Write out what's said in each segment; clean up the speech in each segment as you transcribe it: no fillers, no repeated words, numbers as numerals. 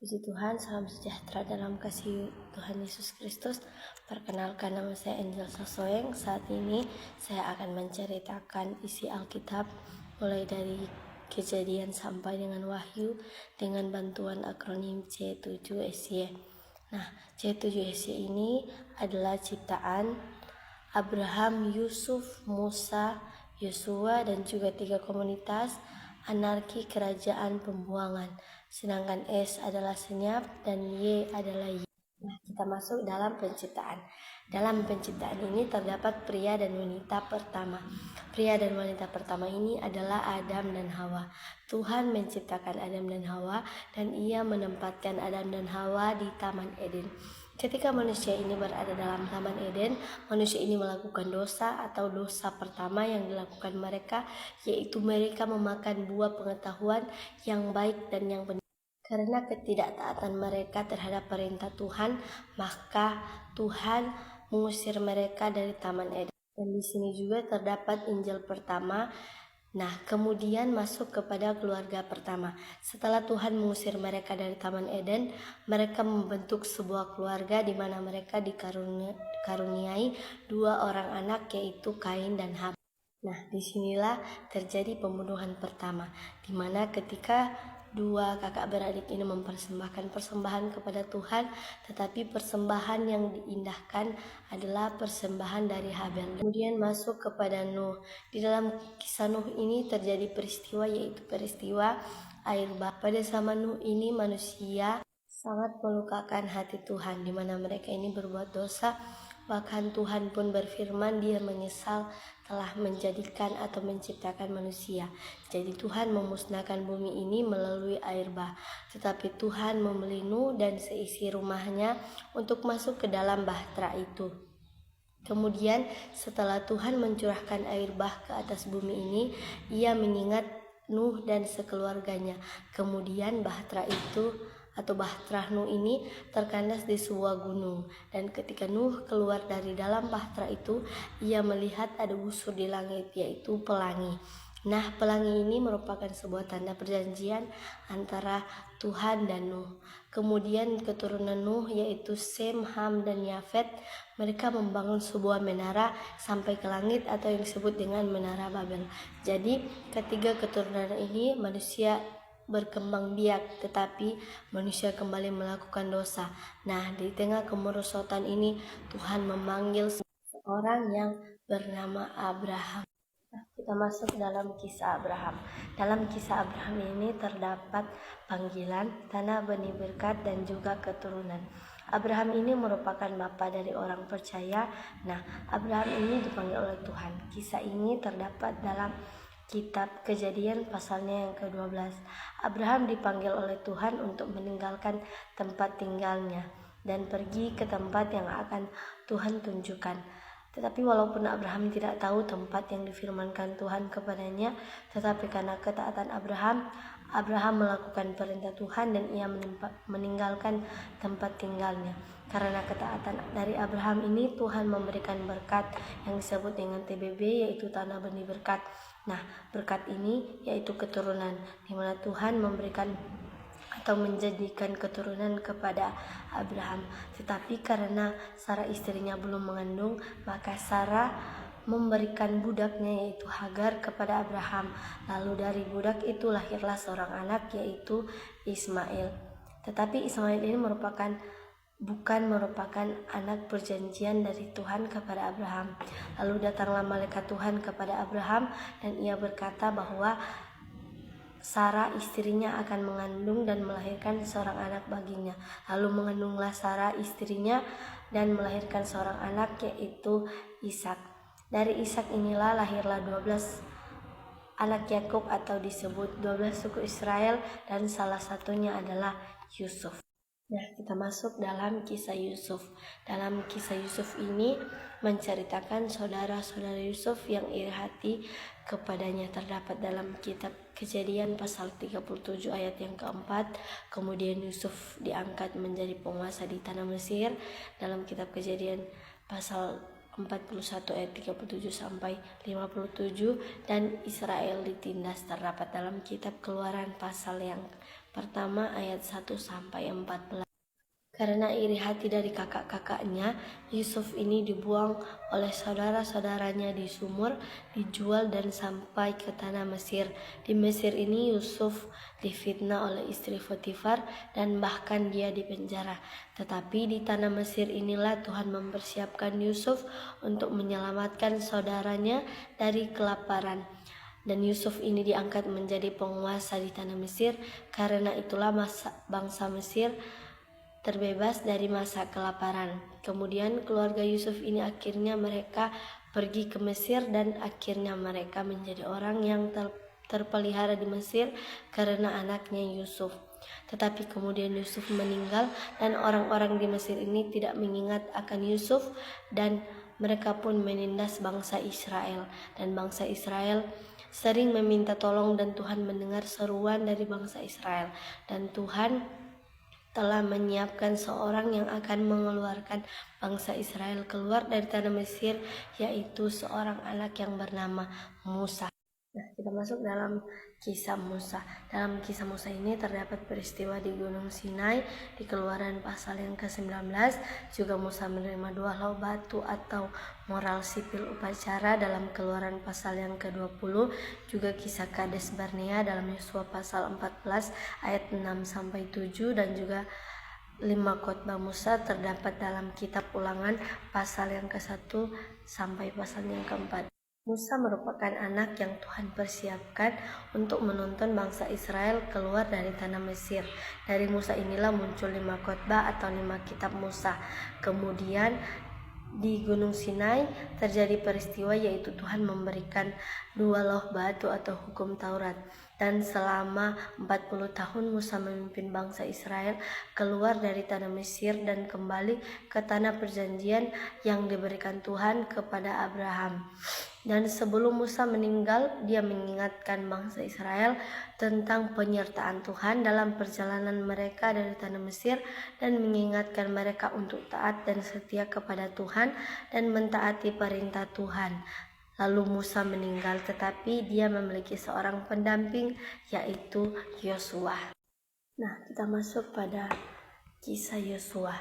Puji Tuhan, salam sejahtera dalam kasih Tuhan Yesus Kristus. Perkenalkan, nama saya Angel Sasoeng. Saat ini saya akan menceritakan isi Alkitab mulai dari Kejadian sampai dengan Wahyu dengan bantuan akronim C7SY. Nah, C7SY ini adalah ciptaan Abraham, Yusuf, Musa, Yosua, dan juga 3 komunitas anarki kerajaan pembuangan. Sedangkan S adalah senyap dan Y adalah Y. Nah, kita masuk dalam penciptaan. Dalam penciptaan ini terdapat pria dan wanita pertama. Pria dan wanita pertama ini adalah Adam dan Hawa. Tuhan menciptakan Adam dan Hawa dan Ia menempatkan Adam dan Hawa di Taman Eden. Ketika manusia ini berada dalam Taman Eden, manusia ini melakukan dosa atau dosa pertama yang dilakukan mereka, yaitu mereka memakan buah pengetahuan yang baik dan yang benar. Karena ketidaktaatan mereka terhadap perintah Tuhan, maka Tuhan mengusir mereka dari Taman Eden. Dan di sini juga terdapat Injil pertama. Nah, kemudian masuk kepada keluarga pertama. Setelah Tuhan mengusir mereka dari Taman Eden, mereka membentuk sebuah keluarga di mana mereka dikaruniai 2 orang anak, yaitu Kain dan Habel. Nah, disinilah terjadi pembunuhan pertama, di mana ketika 2 kakak beradik ini mempersembahkan persembahan kepada Tuhan, tetapi persembahan yang diindahkan adalah persembahan dari Habel. Kemudian masuk kepada Nuh. Di dalam kisah Nuh ini terjadi peristiwa, yaitu peristiwa air bah. Pada zaman Nuh ini manusia sangat melukakan hati Tuhan, di mana mereka ini berbuat dosa. Bahkan Tuhan pun berfirman, Dia menyesal telah menjadikan atau menciptakan manusia. Jadi Tuhan memusnahkan bumi ini melalui air bah. Tetapi Tuhan membeli Nuh dan seisi rumahnya untuk masuk ke dalam bahtera itu. Kemudian setelah Tuhan mencurahkan air bah ke atas bumi ini, Ia mengingat Nuh dan sekeluarganya. Kemudian bahtera itu atau bahtera Nuh ini terkandas di sebuah gunung, dan ketika Nuh keluar dari dalam bahtera itu, ia melihat ada busur di langit, yaitu pelangi. Nah, pelangi ini merupakan sebuah tanda perjanjian antara Tuhan dan Nuh. Kemudian keturunan Nuh, yaitu Sem, Ham, dan Yafet, mereka membangun sebuah menara sampai ke langit atau yang disebut dengan Menara Babel. Jadi ketiga keturunan ini manusia berkembang biak, tetapi manusia kembali melakukan dosa. Nah, di tengah kemerosotan ini Tuhan memanggil seorang yang bernama Abraham. Kita masuk dalam kisah Abraham. Dalam kisah Abraham ini terdapat panggilan, tanah benih berkat, dan juga keturunan. Abraham ini merupakan bapa dari orang percaya. Nah, Abraham ini dipanggil oleh Tuhan. Kisah ini terdapat dalam Kitab Kejadian pasalnya yang ke-12. Abraham dipanggil oleh Tuhan untuk meninggalkan tempat tinggalnya dan pergi ke tempat yang akan Tuhan tunjukkan. Tetapi walaupun Abraham tidak tahu tempat yang difirmankan Tuhan kepadanya, tetapi karena ketaatan Abraham melakukan perintah Tuhan dan ia meninggalkan tempat tinggalnya. Karena ketaatan dari Abraham ini, Tuhan memberikan berkat yang disebut dengan TBB, yaitu tanah benih berkat. Nah, berkat ini yaitu keturunan, di mana Tuhan memberikan atau menjadikan keturunan kepada Abraham. Tetapi karena Sarah istrinya belum mengandung, maka Sarah memberikan budaknya, yaitu Hagar, kepada Abraham. Lalu dari budak itu lahirlah seorang anak, yaitu Ismail. Tetapi Ismail ini bukan merupakan anak perjanjian dari Tuhan kepada Abraham. Lalu datanglah malaikat Tuhan kepada Abraham dan ia berkata bahwa Sarah istrinya akan mengandung dan melahirkan seorang anak baginya. Lalu mengandunglah Sarah istrinya dan melahirkan seorang anak, yaitu Ishak. Dari Ishak inilah lahirlah 12 anak Yakub atau disebut 12 suku Israel, dan salah satunya adalah Yusuf. Nah, kita masuk dalam kisah Yusuf. Dalam kisah Yusuf ini menceritakan saudara-saudara Yusuf yang iri hati kepadanya. Terdapat dalam kitab Kejadian pasal 37 ayat yang keempat. Kemudian Yusuf diangkat menjadi penguasa di tanah Mesir. Dalam kitab Kejadian pasal 41 ayat 37 sampai 57, dan Israel ditindas terdapat dalam kitab Keluaran pasal yang pertama ayat 1-14. Karena iri hati dari kakak-kakaknya, Yusuf ini dibuang oleh saudara-saudaranya di sumur, dijual dan sampai ke tanah Mesir. Di Mesir ini Yusuf difitnah oleh istri Potifar dan bahkan dia dipenjara. Tetapi di tanah Mesir inilah Tuhan mempersiapkan Yusuf untuk menyelamatkan saudaranya dari kelaparan. Dan Yusuf ini diangkat menjadi penguasa di tanah Mesir. Karena itulah bangsa Mesir terbebas dari masa kelaparan. Kemudian keluarga Yusuf ini akhirnya mereka pergi ke Mesir dan akhirnya mereka menjadi orang yang terpelihara di Mesir karena anaknya Yusuf. Tetapi kemudian Yusuf meninggal dan orang-orang di Mesir ini tidak mengingat akan Yusuf dan mereka pun menindas bangsa Israel. Dan bangsa Israel sering meminta tolong dan Tuhan mendengar seruan dari bangsa Israel. Dan Tuhan telah menyiapkan seorang yang akan mengeluarkan bangsa Israel keluar dari tanah Mesir, yaitu seorang anak yang bernama Musa. Nah, kita masuk dalam kisah Musa. Dalam kisah Musa ini terdapat peristiwa di Gunung Sinai, di Keluaran pasal yang ke-19, juga Musa menerima 2 lau batu atau moral sipil upacara dalam Keluaran pasal yang ke-20, juga kisah Kades Barnea dalam Yosua pasal 14 ayat 6-7, dan juga 5 khotbah Musa terdapat dalam kitab Ulangan pasal yang ke-1 sampai pasal yang ke-4. Musa merupakan anak yang Tuhan persiapkan untuk menuntun bangsa Israel keluar dari tanah Mesir. Dari Musa inilah muncul 5 khotbah atau 5 kitab Musa. Kemudian di Gunung Sinai terjadi peristiwa yaitu Tuhan memberikan 2 loh batu atau hukum Taurat. Dan selama 40 tahun Musa memimpin bangsa Israel keluar dari tanah Mesir dan kembali ke tanah perjanjian yang diberikan Tuhan kepada Abraham. Dan sebelum Musa meninggal, dia mengingatkan bangsa Israel tentang penyertaan Tuhan dalam perjalanan mereka dari tanah Mesir dan mengingatkan mereka untuk taat dan setia kepada Tuhan dan mentaati perintah Tuhan. Lalu Musa meninggal, tetapi dia memiliki seorang pendamping, yaitu Yosua. Nah, kita masuk pada kisah Yosua.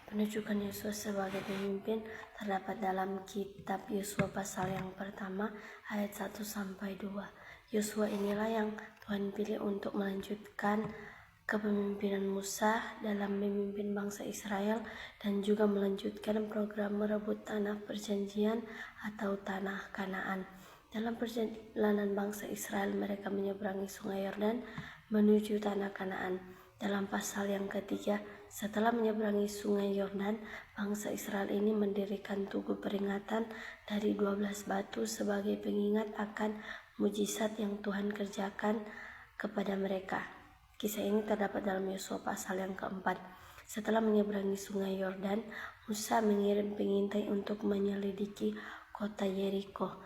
Penunjukan Yosua sebagai pemimpin terdapat dalam kitab Yosua pasal yang pertama ayat 1-2. Yosua inilah yang Tuhan pilih untuk melanjutkan kepemimpinan Musa dalam memimpin bangsa Israel dan juga melanjutkan program merebut tanah perjanjian atau tanah Kanaan. Dalam perjalanan bangsa Israel, mereka menyeberangi sungai Yordan menuju tanah Kanaan. Dalam pasal yang ketiga, setelah menyeberangi sungai Yordan, bangsa Israel ini mendirikan tugu peringatan dari 12 batu sebagai pengingat akan mujizat yang Tuhan kerjakan kepada mereka. Kisah ini terdapat dalam Yosua pasal yang keempat. Setelah menyeberangi sungai Yordan, Musa mengirim pengintai untuk menyelidiki kota Yeriko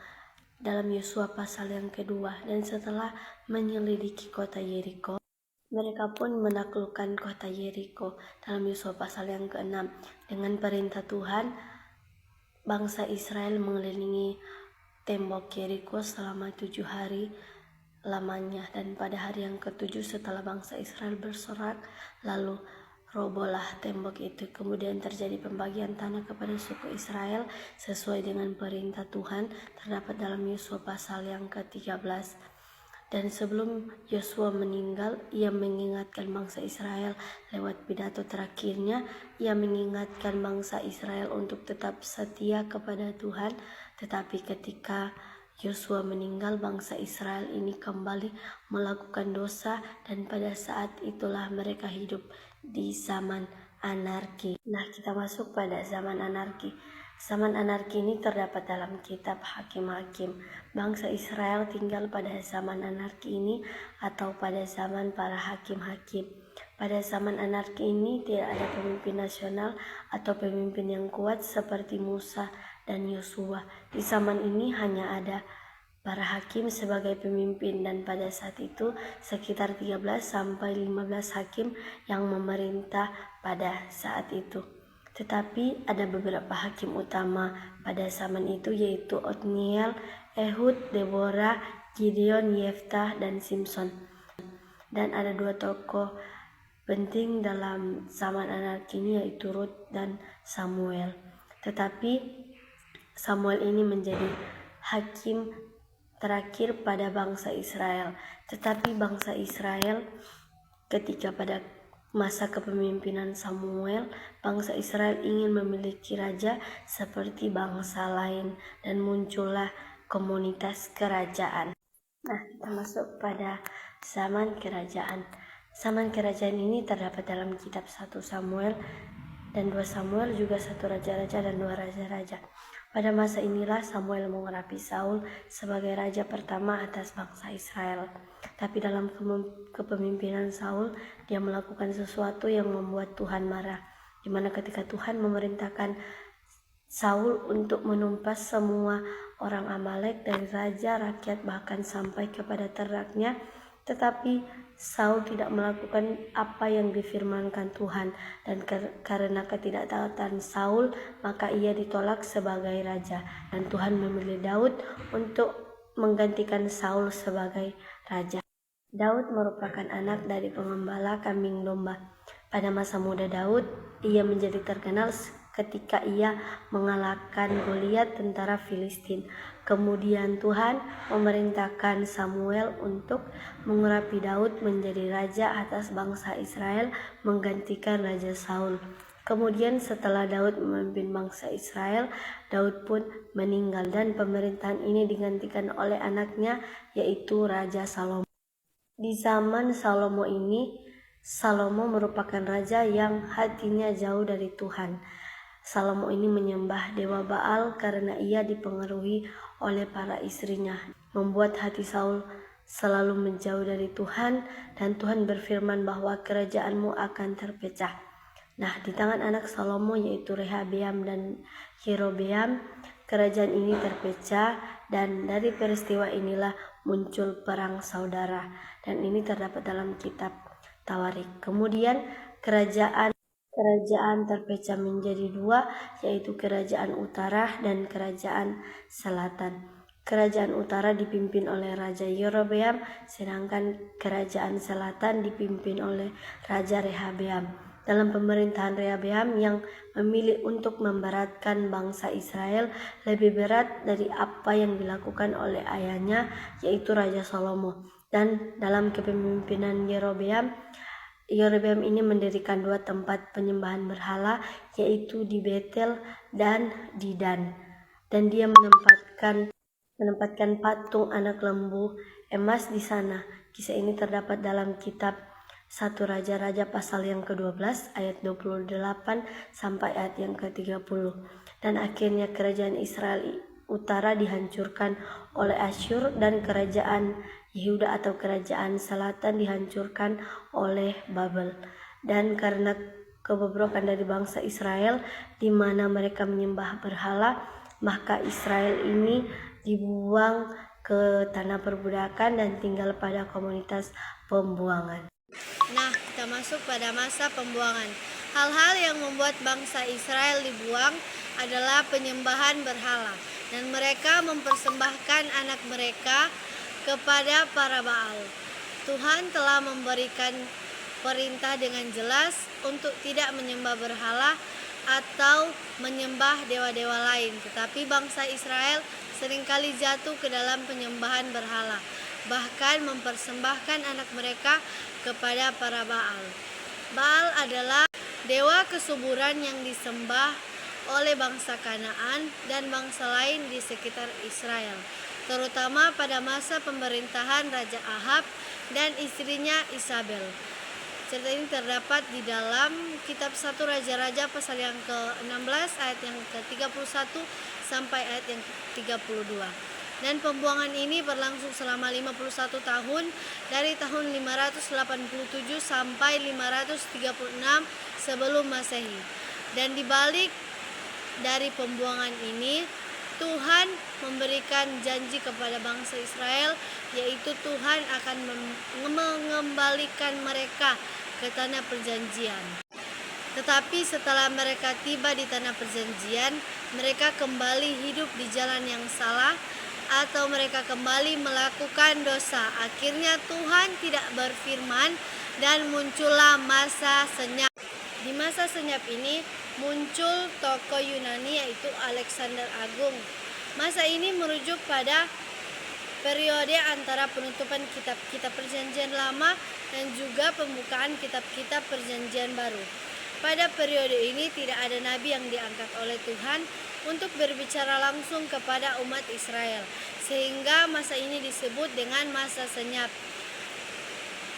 dalam Yosua pasal yang kedua. Dan setelah menyelidiki kota Yeriko, mereka pun menaklukkan kota Yeriko dalam Yosua pasal yang ke-6. Dengan perintah Tuhan, bangsa Israel mengelilingi tembok Yeriko selama 7 hari lamanya, dan pada hari yang ke-7 setelah bangsa Israel bersorak, lalu robohlah tembok itu. Kemudian terjadi pembagian tanah kepada suku Israel sesuai dengan perintah Tuhan, terdapat dalam Yosua pasal yang ke-13. Dan sebelum Yosua meninggal, ia mengingatkan bangsa Israel lewat pidato terakhirnya. Ia mengingatkan bangsa Israel untuk tetap setia kepada Tuhan. Tetapi ketika Yosua meninggal, bangsa Israel ini kembali melakukan dosa, dan pada saat itulah mereka hidup di zaman anarki. Nah, kita masuk pada zaman anarki. Zaman anarki ini terdapat dalam kitab Hakim-Hakim. Bangsa Israel tinggal pada zaman anarki ini atau pada zaman para hakim-hakim. Pada zaman anarki ini tidak ada pemimpin nasional atau pemimpin yang kuat seperti Musa dan Yosua. Di zaman ini hanya ada para hakim sebagai pemimpin, dan pada saat itu sekitar 13-15 hakim yang memerintah pada saat itu. Tetapi ada beberapa hakim utama pada zaman itu, yaitu Otniel, Ehud, Deborah, Gideon, Yeftah, dan Simson. Dan ada dua tokoh penting dalam zaman anak ini, yaitu Rut dan Samuel. Tetapi Samuel ini menjadi hakim terakhir pada bangsa Israel. Tetapi bangsa Israel ketika pada masa kepemimpinan Samuel, bangsa Israel ingin memiliki raja seperti bangsa lain dan muncullah komunitas kerajaan. Nah, kita masuk pada zaman kerajaan. Zaman kerajaan ini terdapat dalam kitab 1 Samuel dan 2 Samuel, juga 1 raja-raja dan 2 raja-raja. Pada masa inilah Samuel mengurapi Saul sebagai raja pertama atas bangsa Israel. Tapi dalam kepemimpinan Saul, dia melakukan sesuatu yang membuat Tuhan marah, di mana ketika Tuhan memerintahkan Saul untuk menumpas semua orang Amalek dari raja, rakyat, bahkan sampai kepada ternaknya, tetapi Saul tidak melakukan apa yang difirmankan Tuhan, dan karena ketidaktaatan Saul, maka ia ditolak sebagai raja, dan Tuhan memilih Daud untuk menggantikan Saul sebagai raja. Daud merupakan anak dari pengembala kambing domba. Pada masa muda Daud, ia menjadi terkenal ketika ia mengalahkan Goliat, tentara Filistin. Kemudian Tuhan memerintahkan Samuel untuk mengurapi Daud menjadi raja atas bangsa Israel, menggantikan Raja Saul. Kemudian setelah Daud memimpin bangsa Israel, Daud pun meninggal dan pemerintahan ini digantikan oleh anaknya, yaitu Raja Salomo. Di zaman Salomo ini, Salomo merupakan raja yang hatinya jauh dari Tuhan. Salomo ini menyembah dewa Baal karena ia dipengaruhi oleh para istrinya, membuat hati Saul selalu menjauh dari Tuhan, dan Tuhan berfirman bahwa kerajaanmu akan terpecah. Nah, di tangan anak Salomo, yaitu Rehabeam dan Yerobeam, kerajaan ini terpecah, dan dari peristiwa inilah muncul perang saudara, dan ini terdapat dalam kitab Tawarik. Kemudian kerajaan terpecah menjadi dua, yaitu kerajaan utara dan kerajaan selatan. Kerajaan utara dipimpin oleh Raja Yerobeam, sedangkan kerajaan selatan dipimpin oleh Raja Rehabeam. Dalam pemerintahan Rehabeam yang memilih untuk memberatkan bangsa Israel lebih berat dari apa yang dilakukan oleh ayahnya, yaitu Raja Salomo. Dan dalam kepemimpinan Yerobeam ini mendirikan 2 tempat penyembahan berhala, yaitu di Betel dan di Dan. Dan dia menempatkan patung anak lembu emas di sana. Kisah ini terdapat dalam kitab 1 Raja-Raja pasal yang ke-12 ayat 28 sampai ayat yang ke-30. Dan akhirnya kerajaan Israel utara dihancurkan oleh Asyur, dan kerajaan Yehuda atau kerajaan selatan dihancurkan oleh Babel. Dan karena kebobrokan dari bangsa Israel di mana mereka menyembah berhala, maka Israel ini dibuang ke tanah perbudakan dan tinggal pada komunitas pembuangan. Nah, kita masuk pada masa pembuangan. Hal-hal yang membuat bangsa Israel dibuang adalah penyembahan berhala, dan mereka mempersembahkan anak mereka kepada para Baal. Tuhan telah memberikan perintah dengan jelas untuk tidak menyembah berhala atau menyembah dewa-dewa lain, tetapi bangsa Israel seringkali jatuh ke dalam penyembahan berhala, bahkan mempersembahkan anak mereka kepada para Baal. Baal adalah dewa kesuburan yang disembah oleh bangsa Kanaan dan bangsa lain di sekitar Israel, terutama pada masa pemerintahan Raja Ahab dan istrinya Isabel. Cerita ini terdapat di dalam kitab 1 Raja-Raja pasal yang ke-16 ayat yang ke-31 sampai ayat yang ke-32. Dan pembuangan ini berlangsung selama 51 tahun, dari tahun 587 sampai 536 sebelum Masehi. Dan dibalik dari pembuangan ini, Tuhan memberikan janji kepada bangsa Israel, yaitu Tuhan akan mengembalikan mereka ke tanah perjanjian. Tetapi setelah mereka tiba di tanah perjanjian, mereka kembali hidup di jalan yang salah, atau mereka kembali melakukan dosa. Akhirnya Tuhan tidak berfirman dan muncullah masa senyap. Di masa senyap ini muncul tokoh Yunani yaitu Alexander Agung. Masa ini merujuk pada periode antara penutupan kitab-kitab Perjanjian Lama dan juga pembukaan kitab-kitab Perjanjian Baru. Pada periode ini tidak ada nabi yang diangkat oleh Tuhan untuk berbicara langsung kepada umat Israel, sehingga masa ini disebut dengan masa senyap.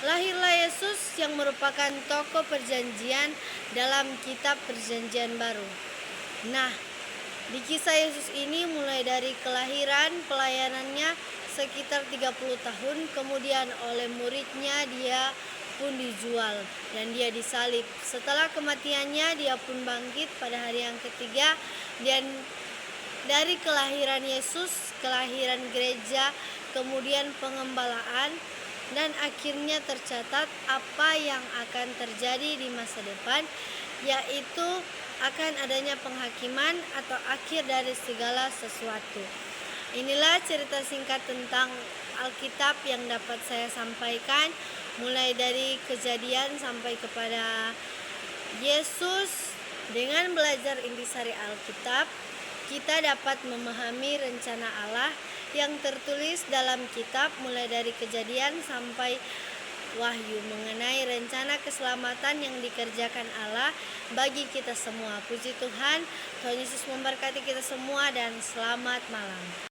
Lahirlah Yesus yang merupakan tokoh perjanjian dalam kitab Perjanjian Baru. Nah, di kisah Yesus ini mulai dari kelahiran, pelayanannya sekitar 30 tahun, kemudian oleh muridnya dia pun dijual dan dia disalib. Setelah kematiannya dia pun bangkit pada hari yang ketiga, dan dari kelahiran Yesus, kelahiran gereja, kemudian pengembalaan, dan akhirnya tercatat apa yang akan terjadi di masa depan, yaitu akan adanya penghakiman atau akhir dari segala sesuatu. Inilah cerita singkat tentang Alkitab yang dapat saya sampaikan, mulai dari Kejadian sampai kepada Yesus. Dengan belajar intisari Alkitab, kita dapat memahami rencana Allah yang tertulis dalam kitab mulai dari Kejadian sampai Wahyu mengenai rencana keselamatan yang dikerjakan Allah bagi kita semua. Puji Tuhan, Tuhan Yesus memberkati kita semua dan selamat malam.